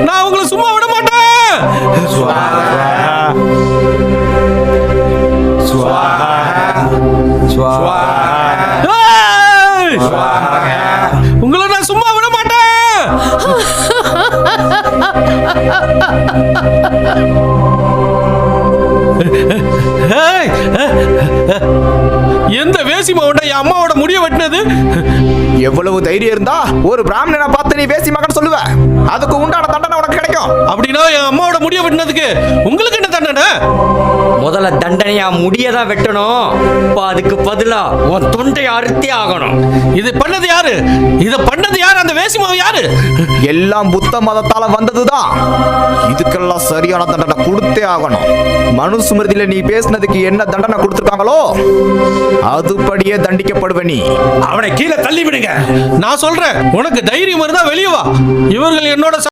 நான் உங்களை சும்மா விட மாட்டேன். ஏய்! உங்களை நான் சும்மா விட மாட்டேன். ஏய்! எந்த வேசி மாவட்ட என் அம்மாவோட முடிய வெட்டினது? எவ்வளவு தைரியம் இருந்தா ஒரு பிராமணனை பார்த்து நீ வேசி மகன் சொல்லுவ? அதுக்கு உண்டான தண்டனை உனக்கு கிடைக்கும். அப்படின்னா என் அம்மாவோட முடிய வெட்டினதுக்கு உங்களுக்கு என்ன தண்டனை? முதல்ல தண்டனையா முடியதான் வெட்டணும். இப்ப அதுக்கு பதிலா உன் தொண்டை அறுத்தே ஆகணும். இது பண்ணது யாரு? இத பண்ணது யாரு? அந்த வேசி மாவு யாரு? எல்லாம் புத்த மதத்தால வந்ததுதான். இதுக்கெல்லாம் சரியான தண்டனை கொடுத்தே ஆகணும். மனுஸ்மிருதியில நீ பேசினதுக்கு என்ன தண்டனை கொடுத்திருக்காங்களோ அதுபடியே தண்டிக்கப்படுவ நீ. அவனை கீழே தள்ளி விடுங்க. நான் சொல்றேன், உனக்கு தைரியம் இருந்தா வெளியே வா. இவர்கள் என்னோட